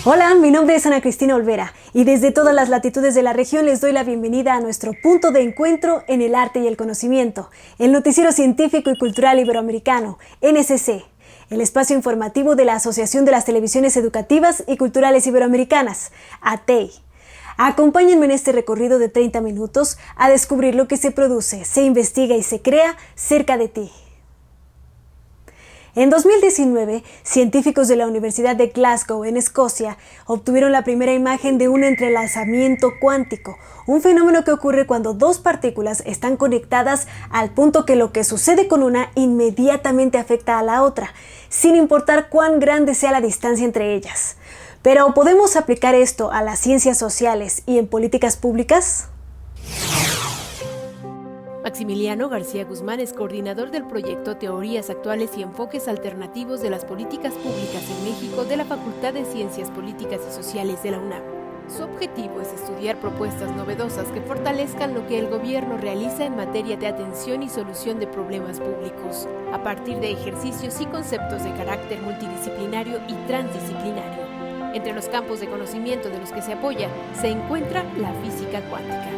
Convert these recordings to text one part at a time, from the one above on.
Hola, mi nombre es Ana Cristina Olvera y desde todas las latitudes de la región les doy la bienvenida a nuestro punto de encuentro en el arte y el conocimiento, el Noticiero Científico y Cultural Iberoamericano, NCC, el espacio informativo de la Asociación de las Televisiones Educativas y Culturales Iberoamericanas, ATEI. Acompáñenme en este recorrido de 30 minutos a descubrir lo que se produce, se investiga y se crea cerca de ti. En 2019, científicos de la Universidad de Glasgow, en Escocia, obtuvieron la primera imagen de un entrelazamiento cuántico, un fenómeno que ocurre cuando dos partículas están conectadas al punto que lo que sucede con una inmediatamente afecta a la otra, sin importar cuán grande sea la distancia entre ellas. Pero, ¿podemos aplicar esto a las ciencias sociales y en políticas públicas? Maximiliano García Guzmán es coordinador del proyecto Teorías Actuales y Enfoques Alternativos de las Políticas Públicas en México de la Facultad de Ciencias Políticas y Sociales de la UNAM. Su objetivo es estudiar propuestas novedosas que fortalezcan lo que el gobierno realiza en materia de atención y solución de problemas públicos, a partir de ejercicios y conceptos de carácter multidisciplinario y transdisciplinario. Entre los campos de conocimiento de los que se apoya se encuentra la física cuántica.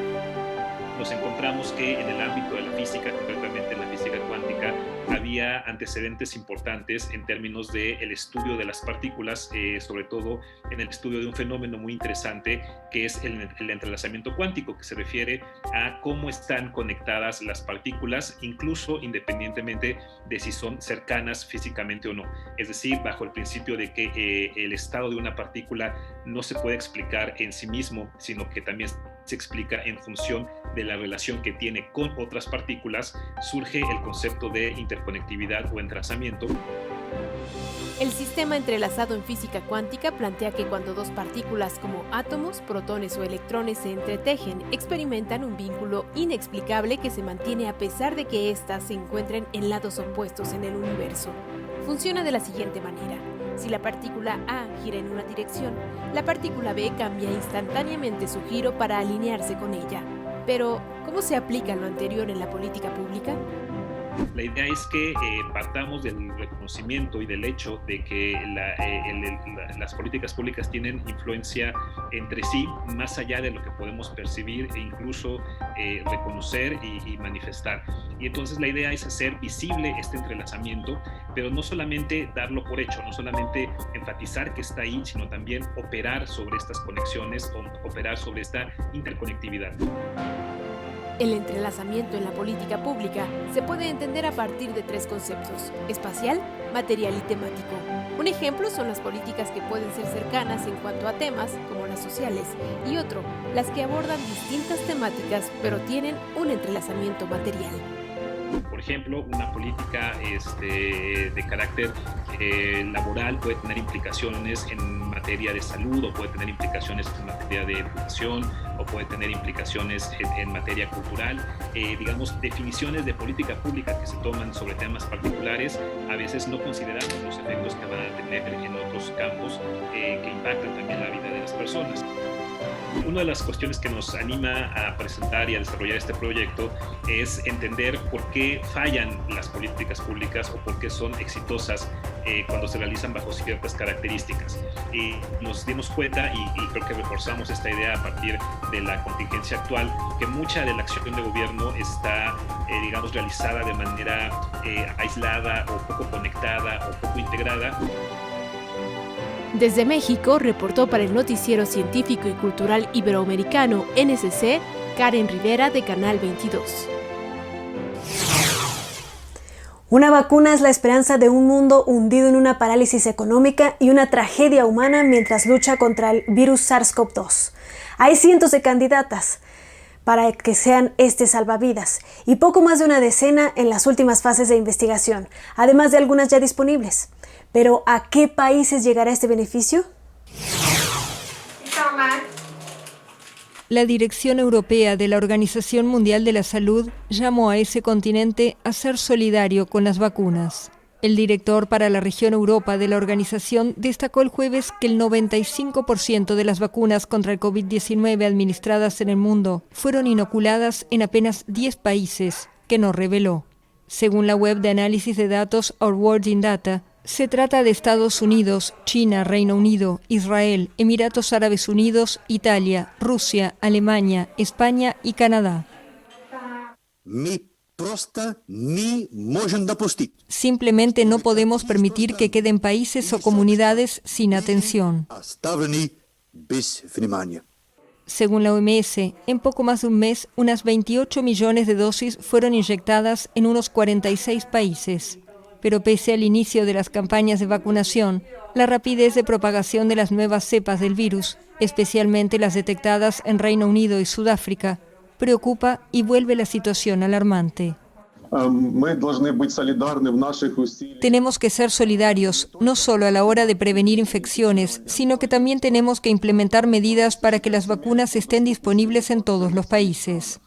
Nos encontramos que en el ámbito de la física, concretamente en la física cuántica, había antecedentes importantes en términos del estudio de las partículas, sobre todo en el estudio de un fenómeno muy interesante que es el entrelazamiento cuántico, que se refiere a cómo están conectadas las partículas, incluso independientemente de si son cercanas físicamente o no. Es decir, bajo el principio de que el estado de una partícula no se puede explicar en sí mismo, sino que también se explica en función de la relación que tiene con otras partículas, surge el concepto de interconectividad o entrelazamiento. El sistema entrelazado en física cuántica plantea que cuando dos partículas como átomos, protones o electrones se entretejen, experimentan un vínculo inexplicable que se mantiene a pesar de que éstas se encuentren en lados opuestos en el universo. Funciona de la siguiente manera. Si la partícula A gira en una dirección, la partícula B cambia instantáneamente su giro para alinearse con ella. Pero, ¿cómo se aplica lo anterior en la política pública? La idea es que partamos del reconocimiento y del hecho de que las políticas públicas tienen influencia entre sí, más allá de lo que podemos percibir e incluso reconocer y manifestar. Y entonces la idea es hacer visible este entrelazamiento, pero no solamente darlo por hecho, no solamente enfatizar que está ahí, sino también operar sobre estas conexiones, o operar sobre esta interconectividad. El entrelazamiento en la política pública se puede entender a partir de tres conceptos: espacial, material y temático. Un ejemplo son las políticas que pueden ser cercanas en cuanto a temas, como las sociales, y otro, las que abordan distintas temáticas pero tienen un entrelazamiento material. Por ejemplo, una política de carácter laboral puede tener implicaciones en materia de salud, o puede tener implicaciones en materia de educación, o puede tener implicaciones en materia cultural. Digamos, definiciones de política pública que se toman sobre temas particulares, a veces no consideramos los efectos que van a tener en otros campos que impactan también la vida de las personas. Una de las cuestiones que nos anima a presentar y a desarrollar este proyecto es entender por qué fallan las políticas públicas o por qué son exitosas cuando se realizan bajo ciertas características. Y nos dimos cuenta, y creo que reforzamos esta idea a partir de la contingencia actual, que mucha de la acción de gobierno está, digamos, realizada de manera aislada o poco conectada o poco integrada. Desde México, reportó para el Noticiero Científico y Cultural Iberoamericano, NCC, Karen Rivera, de Canal 22. Una vacuna es la esperanza de un mundo hundido en una parálisis económica y una tragedia humana mientras lucha contra el virus SARS-CoV-2. Hay cientos de candidatas para que sean salvavidas y poco más de una decena en las últimas fases de investigación, además de algunas ya disponibles. Pero, ¿a qué países llegará este beneficio? La Dirección Europea de la Organización Mundial de la Salud llamó a ese continente a ser solidario con las vacunas. El director para la región Europa de la organización destacó el jueves que el 95% de las vacunas contra el COVID-19 administradas en el mundo fueron inoculadas en apenas 10 países, que no reveló. Según la web de análisis de datos Our World in Data, Se trata de Estados Unidos, China, Reino Unido, Israel, Emiratos Árabes Unidos, Italia, Rusia, Alemania, España y Canadá. Simplemente no podemos permitir que queden países o comunidades sin atención. Según la OMS, en poco más de un mes, unas 28 millones de dosis fueron inyectadas en unos 46 países. Pero pese al inicio de las campañas de vacunación, la rapidez de propagación de las nuevas cepas del virus, especialmente las detectadas en Reino Unido y Sudáfrica, preocupa y vuelve la situación alarmante. Tenemos que ser solidarios, no solo a la hora de prevenir infecciones, sino que también tenemos que implementar medidas para que las vacunas estén disponibles en todos los países.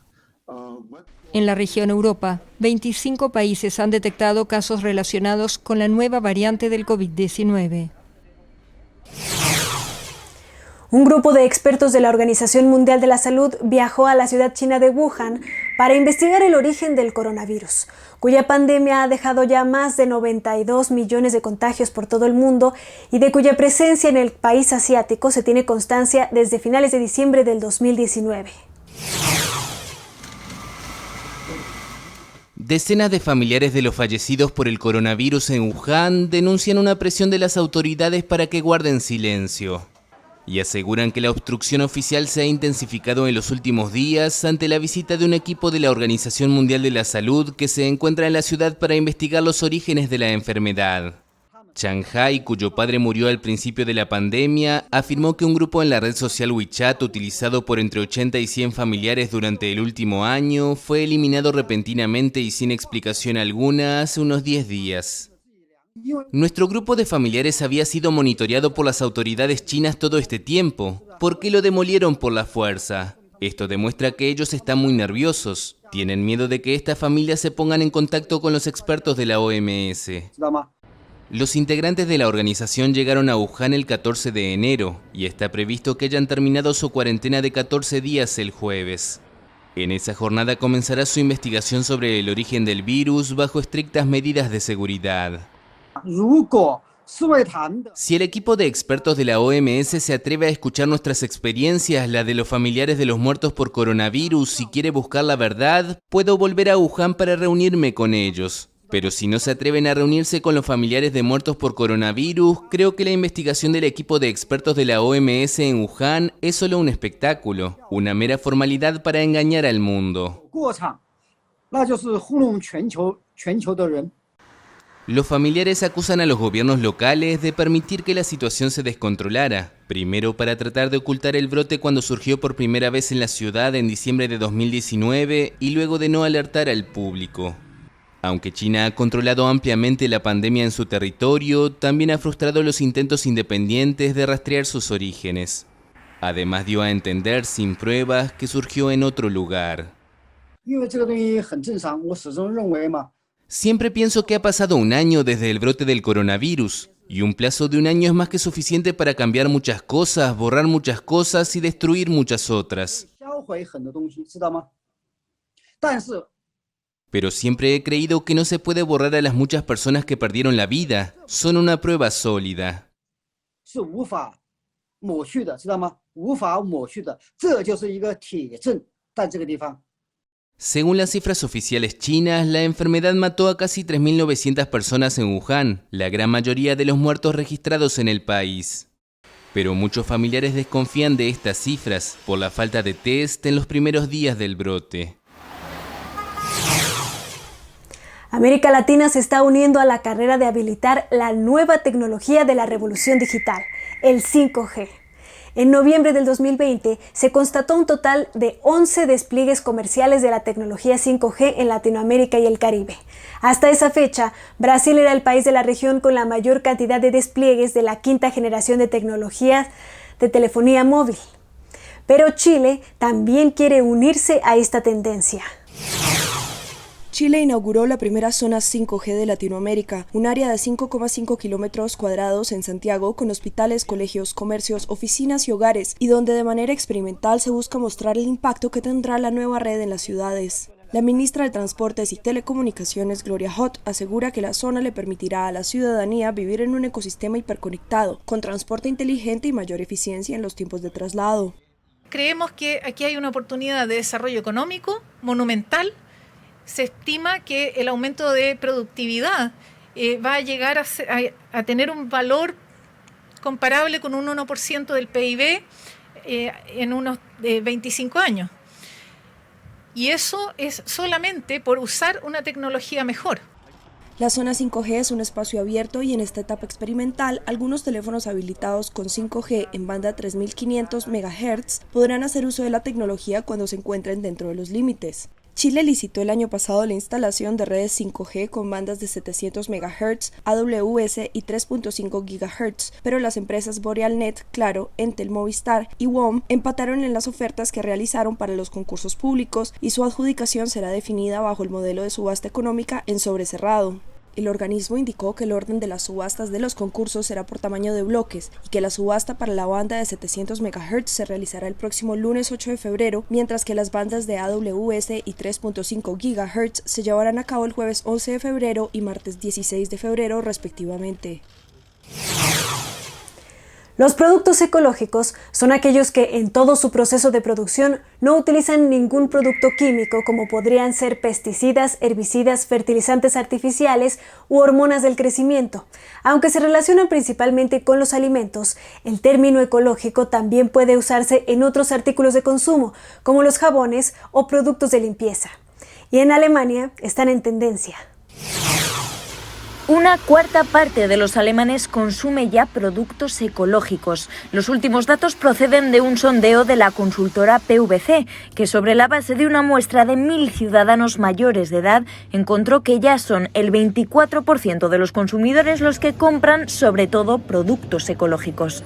En la región Europa, 25 países han detectado casos relacionados con la nueva variante del COVID-19. Un grupo de expertos de la Organización Mundial de la Salud viajó a la ciudad china de Wuhan para investigar el origen del coronavirus, cuya pandemia ha dejado ya más de 92 millones de contagios por todo el mundo y de cuya presencia en el país asiático se tiene constancia desde finales de diciembre del 2019. Decenas de familiares de los fallecidos por el coronavirus en Wuhan denuncian una presión de las autoridades para que guarden silencio y aseguran que la obstrucción oficial se ha intensificado en los últimos días ante la visita de un equipo de la Organización Mundial de la Salud que se encuentra en la ciudad para investigar los orígenes de la enfermedad. Chang Hai, cuyo padre murió al principio de la pandemia, afirmó que un grupo en la red social WeChat, utilizado por entre 80 y 100 familiares durante el último año, fue eliminado repentinamente y sin explicación alguna hace unos 10 días. Nuestro grupo de familiares había sido monitoreado por las autoridades chinas todo este tiempo. ¿Por qué lo demolieron por la fuerza? Esto demuestra que ellos están muy nerviosos. Tienen miedo de que estas familias se pongan en contacto con los expertos de la OMS. Los integrantes de la organización llegaron a Wuhan el 14 de enero y está previsto que hayan terminado su cuarentena de 14 días el jueves. En esa jornada comenzará su investigación sobre el origen del virus bajo estrictas medidas de seguridad. Si el equipo de expertos de la OMS se atreve a escuchar nuestras experiencias, la de los familiares de los muertos por coronavirus, y quiere buscar la verdad, puedo volver a Wuhan para reunirme con ellos. Pero si no se atreven a reunirse con los familiares de muertos por coronavirus, creo que la investigación del equipo de expertos de la OMS en Wuhan es solo un espectáculo, una mera formalidad para engañar al mundo. Los familiares acusan a los gobiernos locales de permitir que la situación se descontrolara, primero para tratar de ocultar el brote cuando surgió por primera vez en la ciudad en diciembre de 2019 y luego de no alertar al público. Aunque China ha controlado ampliamente la pandemia en su territorio, también ha frustrado los intentos independientes de rastrear sus orígenes. Además dio a entender, sin pruebas, que surgió en otro lugar. Siempre pienso que ha pasado un año desde el brote del coronavirus, y un plazo de un año es más que suficiente para cambiar muchas cosas, borrar muchas cosas y destruir muchas otras. Pero siempre he creído que no se puede borrar a las muchas personas que perdieron la vida. Son una prueba sólida. Según las cifras oficiales chinas, la enfermedad mató a casi 3.900 personas en Wuhan, la gran mayoría de los muertos registrados en el país. Pero muchos familiares desconfían de estas cifras por la falta de test en los primeros días del brote. América Latina se está uniendo a la carrera de habilitar la nueva tecnología de la revolución digital, el 5G. En noviembre del 2020 se constató un total de 11 despliegues comerciales de la tecnología 5G en Latinoamérica y el Caribe. Hasta esa fecha, Brasil era el país de la región con la mayor cantidad de despliegues de la quinta generación de tecnologías de telefonía móvil. Pero Chile también quiere unirse a esta tendencia. Chile inauguró la primera zona 5G de Latinoamérica, un área de 5,5 kilómetros cuadrados en Santiago con hospitales, colegios, comercios, oficinas y hogares, y donde de manera experimental se busca mostrar el impacto que tendrá la nueva red en las ciudades. La ministra de Transportes y Telecomunicaciones, Gloria Hott, asegura que la zona le permitirá a la ciudadanía vivir en un ecosistema hiperconectado, con transporte inteligente y mayor eficiencia en los tiempos de traslado. Creemos que aquí hay una oportunidad de desarrollo económico monumental. Se estima que el aumento de productividad va a llegar a tener un valor comparable con un 1% del PIB en unos 25 años. Y eso es solamente por usar una tecnología mejor. La zona 5G es un espacio abierto y en esta etapa experimental, algunos teléfonos habilitados con 5G en banda 3500 MHz podrán hacer uso de la tecnología cuando se encuentren dentro de los límites. Chile licitó el año pasado la instalación de redes 5G con bandas de 700 MHz, AWS y 3.5 GHz, pero las empresas Borealnet, Claro, Entel, Movistar y WOM empataron en las ofertas que realizaron para los concursos públicos y su adjudicación será definida bajo el modelo de subasta económica en sobrecerrado. El organismo indicó que el orden de las subastas de los concursos será por tamaño de bloques y que la subasta para la banda de 700 MHz se realizará el próximo lunes 8 de febrero, mientras que las bandas de AWS y 3.5 GHz se llevarán a cabo el jueves 11 de febrero y martes 16 de febrero respectivamente. Los productos ecológicos son aquellos que en todo su proceso de producción no utilizan ningún producto químico como podrían ser pesticidas, herbicidas, fertilizantes artificiales u hormonas del crecimiento. Aunque se relacionan principalmente con los alimentos, el término ecológico también puede usarse en otros artículos de consumo, como los jabones o productos de limpieza. Y en Alemania están en tendencia. Una cuarta parte de los alemanes consume ya productos ecológicos. Los últimos datos proceden de un sondeo de la consultora PwC, que sobre la base de una muestra de 1.000 ciudadanos mayores de edad encontró que ya son el 24% de los consumidores los que compran sobre todo productos ecológicos.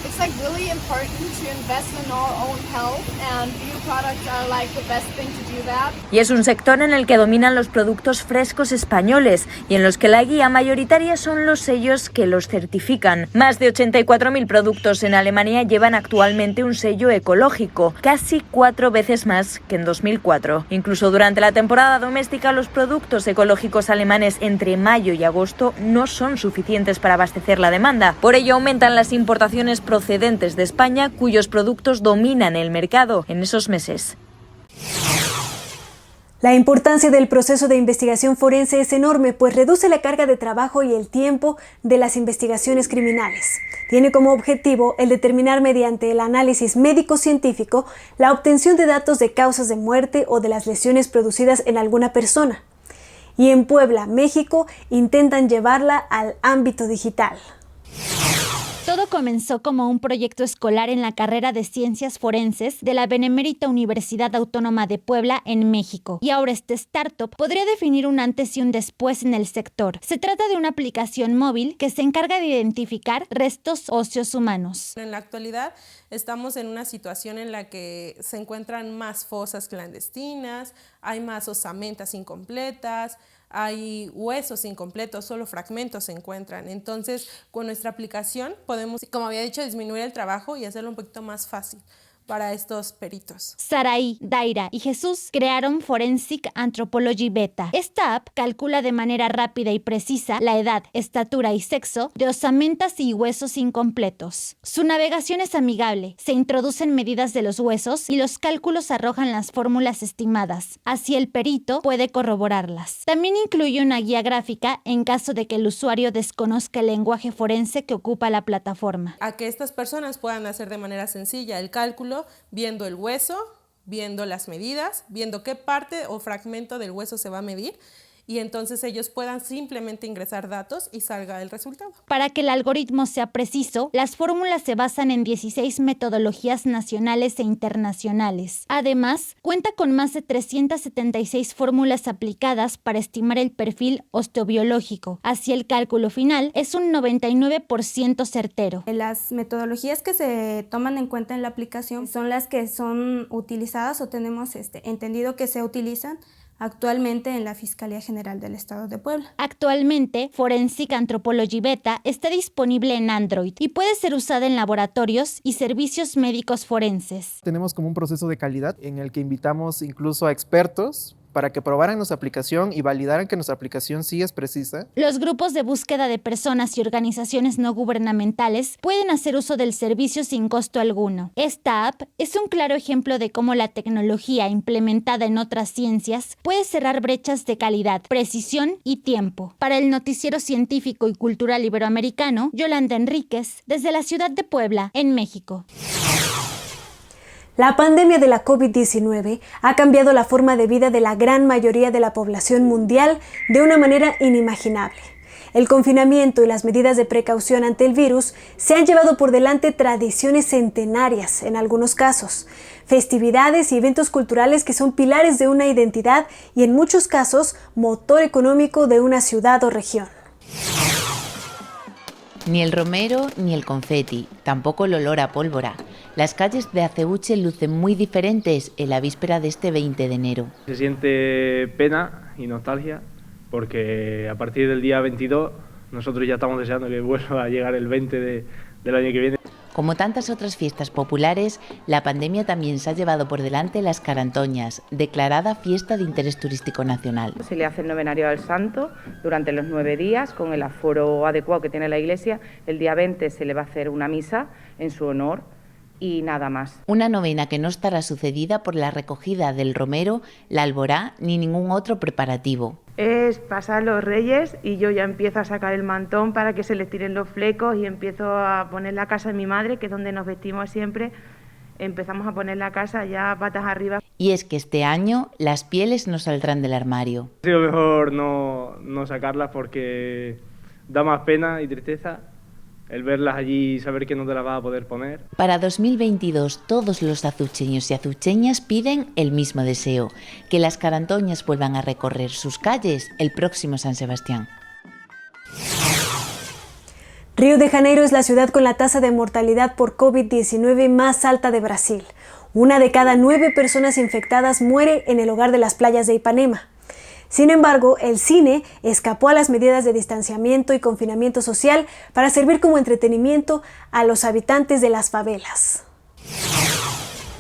It's like really important to invest in our own health, and bioproducts are like the best thing to do that. Y es un sector en el que dominan los productos frescos españoles y en los que la guía mayoritaria son los sellos que los certifican. Más de 84.000 productos en Alemania llevan actualmente un sello ecológico, casi 4 veces más que en 2004. Incluso durante la temporada doméstica, los productos ecológicos alemanes entre mayo y agosto no son suficientes para abastecer la demanda. Por ello aumentan las importaciones procedentes de España, cuyos productos dominan el mercado en esos meses. La importancia del proceso de investigación forense es enorme, pues reduce la carga de trabajo y el tiempo de las investigaciones criminales. Tiene como objetivo el determinar mediante el análisis médico-científico la obtención de datos de causas de muerte o de las lesiones producidas en alguna persona. Y en Puebla, México, intentan llevarla al ámbito digital. Todo comenzó como un proyecto escolar en la carrera de Ciencias Forenses de la Benemérita Universidad Autónoma de Puebla en México. Y ahora este startup podría definir un antes y un después en el sector. Se trata de una aplicación móvil que se encarga de identificar restos óseos humanos. En la actualidad estamos en una situación en la que se encuentran más fosas clandestinas, hay más osamentas incompletas, hay huesos incompletos, solo fragmentos se encuentran. Entonces, con nuestra aplicación podemos, como había dicho, disminuir el trabajo y hacerlo un poquito más fácil para estos peritos. Saraí, Daira y Jesús crearon Forensic Anthropology Beta. Esta app calcula de manera rápida y precisa la edad, estatura y sexo de osamentas y huesos incompletos. Su navegación es amigable, se introducen medidas de los huesos y los cálculos arrojan las fórmulas estimadas. Así el perito puede corroborarlas. También incluye una guía gráfica en caso de que el usuario desconozca el lenguaje forense que ocupa la plataforma. A que estas personas puedan hacer de manera sencilla el cálculo viendo el hueso, viendo las medidas, viendo qué parte o fragmento del hueso se va a medir y entonces ellos puedan simplemente ingresar datos y salga el resultado. Para que el algoritmo sea preciso, las fórmulas se basan en 16 metodologías nacionales e internacionales. Además, cuenta con más de 376 fórmulas aplicadas para estimar el perfil osteobiológico. Así el cálculo final es un 99% certero. Las metodologías que se toman en cuenta en la aplicación son las que son utilizadas o tenemos entendido que se utilizan actualmente en la Fiscalía General del Estado de Puebla. Actualmente, Forensic Anthropology Beta está disponible en Android y puede ser usada en laboratorios y servicios médicos forenses. Tenemos como un proceso de calidad en el que invitamos incluso a expertos para que probaran nuestra aplicación y validaran que nuestra aplicación sí es precisa. Los grupos de búsqueda de personas y organizaciones no gubernamentales pueden hacer uso del servicio sin costo alguno. Esta app es un claro ejemplo de cómo la tecnología implementada en otras ciencias puede cerrar brechas de calidad, precisión y tiempo. Para el Noticiero Científico y Cultural Iberoamericano, Yolanda Enríquez, desde la ciudad de Puebla, en México. La pandemia de la COVID-19 ha cambiado la forma de vida de la gran mayoría de la población mundial de una manera inimaginable. El confinamiento y las medidas de precaución ante el virus se han llevado por delante tradiciones centenarias en algunos casos, festividades y eventos culturales que son pilares de una identidad y en muchos casos motor económico de una ciudad o región. Ni el romero ni el confeti, tampoco el olor a pólvora. Las calles de Aceuche lucen muy diferentes en la víspera de este 20 de enero. Se siente pena y nostalgia porque a partir del día 22 nosotros ya estamos deseando que vuelva a llegar el 20 del año que viene. Como tantas otras fiestas populares, la pandemia también se ha llevado por delante las Carantoñas, declarada fiesta de interés turístico nacional. Se le hace el novenario al santo durante los 9 días con el aforo adecuado que tiene la iglesia. El día 20 se le va a hacer una misa en su honor y nada más. Una novena que no estará sucedida por la recogida del romero, la alborá ni ningún otro preparativo. Es pasar los Reyes y yo ya empiezo a sacar el mantón para que se les tiren los flecos y empiezo a poner la casa de mi madre, que es donde nos vestimos siempre. Empezamos a poner la casa ya patas arriba. Y es que este año las pieles no saldrán del armario. Ha sido mejor no sacarlas porque da más pena y tristeza el verlas allí y saber que no te las vas a poder poner. Para 2022 todos los azucheños y azucheñas piden el mismo deseo, que las Carantoñas vuelvan a recorrer sus calles el próximo San Sebastián. Río de Janeiro es la ciudad con la tasa de mortalidad por COVID-19 más alta de Brasil. 1 de cada 9 personas infectadas muere en el hogar de las playas de Ipanema. Sin embargo, el cine escapó a las medidas de distanciamiento y confinamiento social para servir como entretenimiento a los habitantes de las favelas.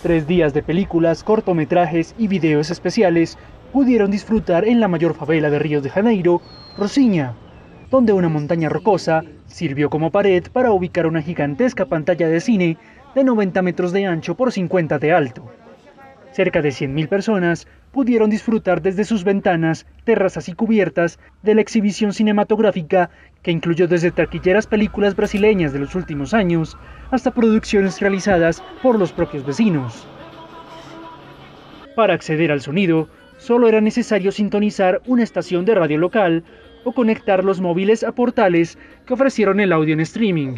3 días de películas, cortometrajes y videos especiales pudieron disfrutar en la mayor favela de Río de Janeiro, Rocinha, donde una montaña rocosa sirvió como pared para ubicar una gigantesca pantalla de cine de 90 metros de ancho por 50 de alto. Cerca de 100.000 personas pudieron disfrutar desde sus ventanas, terrazas y cubiertas de la exhibición cinematográfica que incluyó desde taquilleras películas brasileñas de los últimos años hasta producciones realizadas por los propios vecinos. Para acceder al sonido, solo era necesario sintonizar una estación de radio local o conectar los móviles a portales que ofrecieron el audio en streaming.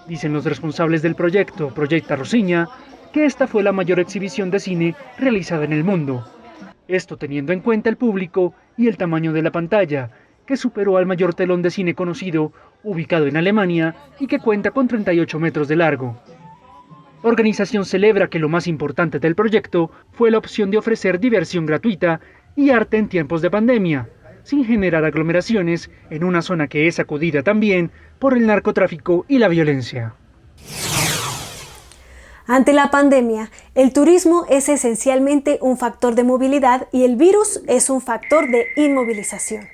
Dicen los responsables del proyecto Proyecta Rocinha que esta fue la mayor exhibición de cine realizada en el mundo. Esto teniendo en cuenta el público y el tamaño de la pantalla, que superó al mayor telón de cine conocido, ubicado en Alemania y que cuenta con 38 metros de largo. La organización celebra que lo más importante del proyecto fue la opción de ofrecer diversión gratuita y arte en tiempos de pandemia, sin generar aglomeraciones en una zona que es sacudida también por el narcotráfico y la violencia. Ante la pandemia, el turismo es esencialmente un factor de movilidad y el virus es un factor de inmovilización.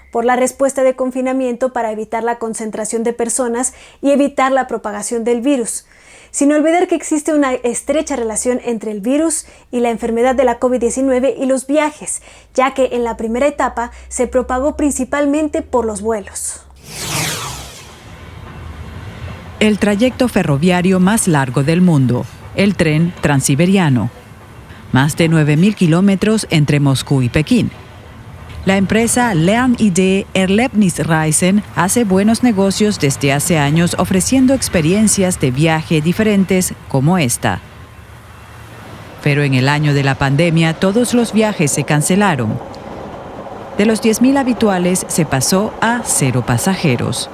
Por la respuesta de confinamiento para evitar la concentración de personas y evitar la propagación del virus, sin olvidar que existe una estrecha relación entre el virus y la enfermedad de la COVID-19 y los viajes, ya que en la primera etapa se propagó principalmente por los vuelos. El trayecto ferroviario más largo del mundo, el tren transiberiano. Más de 9.000 kilómetros entre Moscú y Pekín. La empresa Lern-ID Erlebnisreisen hace buenos negocios desde hace años ofreciendo experiencias de viaje diferentes como esta. Pero en el año de la pandemia todos los viajes se cancelaron. De los 10.000 habituales se pasó a 0 pasajeros.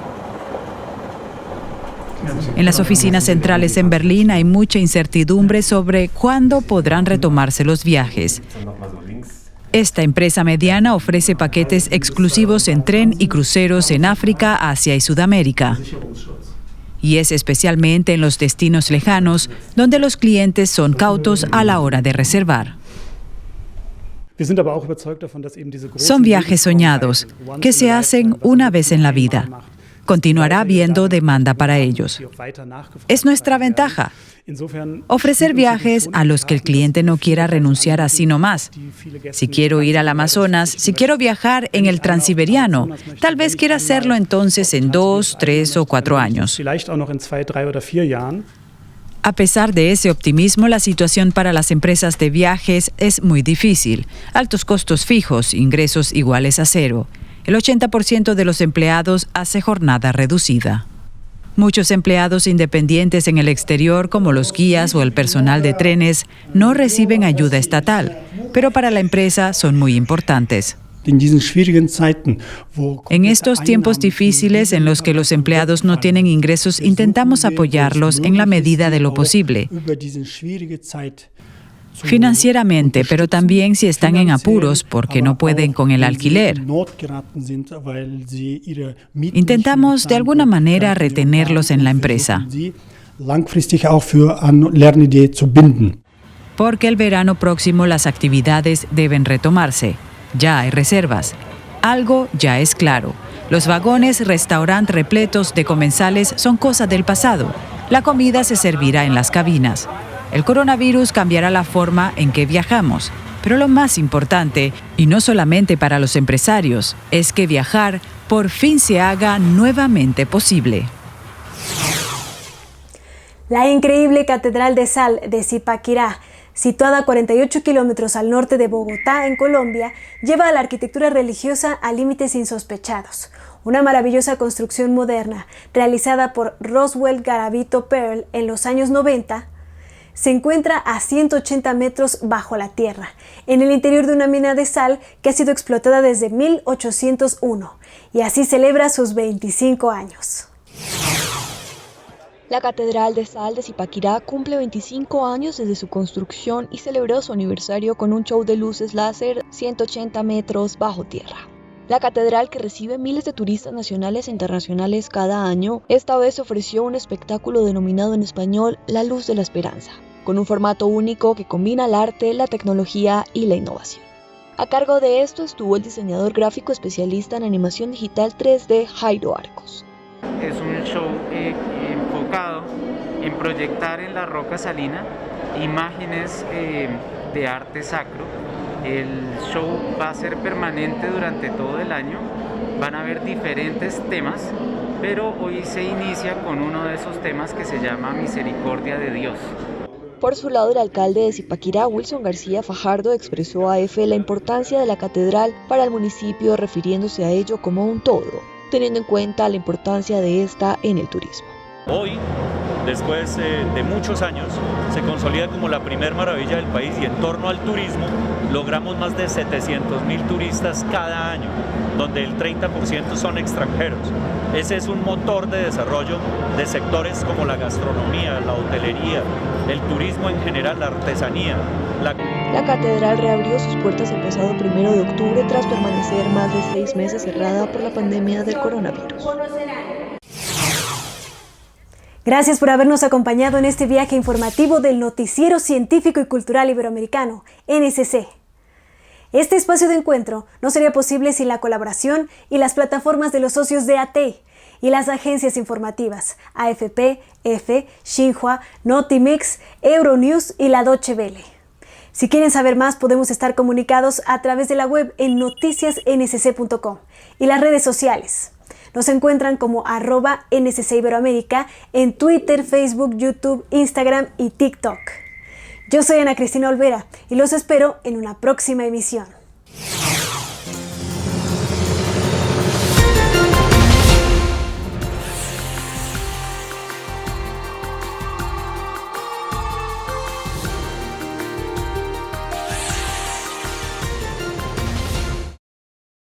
En las oficinas centrales en Berlín hay mucha incertidumbre sobre cuándo podrán retomarse los viajes. Esta empresa mediana ofrece paquetes exclusivos en tren y cruceros en África, Asia y Sudamérica. Y es especialmente en los destinos lejanos donde los clientes son cautos a la hora de reservar. Son viajes soñados que se hacen una vez en la vida. Continuará habiendo demanda para ellos. Es nuestra ventaja. Ofrecer viajes a los que el cliente no quiera renunciar así nomás. Si quiero ir al Amazonas, si quiero viajar en el Transiberiano, tal vez quiera hacerlo entonces en 2, 3 o 4 años. A pesar de ese optimismo, la situación para las empresas de viajes es muy difícil. Altos costos fijos, ingresos iguales a cero. El 80% de los empleados hace jornada reducida. Muchos empleados independientes en el exterior, como los guías o el personal de trenes, no reciben ayuda estatal, pero para la empresa son muy importantes. En estos tiempos difíciles en los que los empleados no tienen ingresos, intentamos apoyarlos en la medida de lo posible. Financieramente, pero también si están en apuros porque no pueden con el alquiler. Intentamos de alguna manera retenerlos en la empresa. Porque el verano próximo las actividades deben retomarse. Ya hay reservas. Algo ya es claro. Los vagones restaurant repletos de comensales son cosa del pasado. La comida se servirá en las cabinas. El coronavirus cambiará la forma en que viajamos, pero lo más importante, y no solamente para los empresarios, es que viajar por fin se haga nuevamente posible. La increíble Catedral de Sal de Zipaquirá, situada a 48 kilómetros al norte de Bogotá, en Colombia, lleva a la arquitectura religiosa a límites insospechados. Una maravillosa construcción moderna, realizada por Roswell Garavito Pearl en los años 90, se encuentra a 180 metros bajo la tierra, en el interior de una mina de sal que ha sido explotada desde 1801, y así celebra sus 25 años. La Catedral de Sal de Zipaquirá cumple 25 años desde su construcción y celebró su aniversario con un show de luces láser 180 metros bajo tierra. La catedral, que recibe miles de turistas nacionales e internacionales cada año, esta vez ofreció un espectáculo denominado en español La Luz de la Esperanza, con un formato único que combina el arte, la tecnología y la innovación. A cargo de esto estuvo el diseñador gráfico especialista en animación digital 3D, Jairo Arcos. Es un show enfocado en proyectar en la roca salina imágenes de arte sacro. El show va a ser permanente durante todo el año, van a haber diferentes temas, pero hoy se inicia con uno de esos temas que se llama Misericordia de Dios. Por su lado, el alcalde de Zipaquirá, Wilson García Fajardo, expresó a EFE la importancia de la catedral para el municipio, refiriéndose a ello como un todo, teniendo en cuenta la importancia de esta en el turismo. Hoy, después de muchos años, se consolida como la primer maravilla del país y en torno al turismo logramos más de 700.000 turistas cada año, donde el 30% son extranjeros. Ese es un motor de desarrollo de sectores como la gastronomía, la hotelería, el turismo en general, la artesanía. La catedral reabrió sus puertas el pasado 1 de octubre tras permanecer más de 6 meses cerrada por la pandemia del coronavirus. Gracias por habernos acompañado en este viaje informativo del Noticiero Científico y Cultural Iberoamericano, NSC. Este espacio de encuentro no sería posible sin la colaboración y las plataformas de los socios de AT y las agencias informativas AFP, EFE, Xinhua, Notimix, Euronews y la Deutsche Welle. Si quieren saber más, podemos estar comunicados a través de la web en noticiasnsc.com y las redes sociales. Nos encuentran como @NSC Iberoamérica en Twitter, Facebook, YouTube, Instagram y TikTok. Yo soy Ana Cristina Olvera y los espero en una próxima emisión.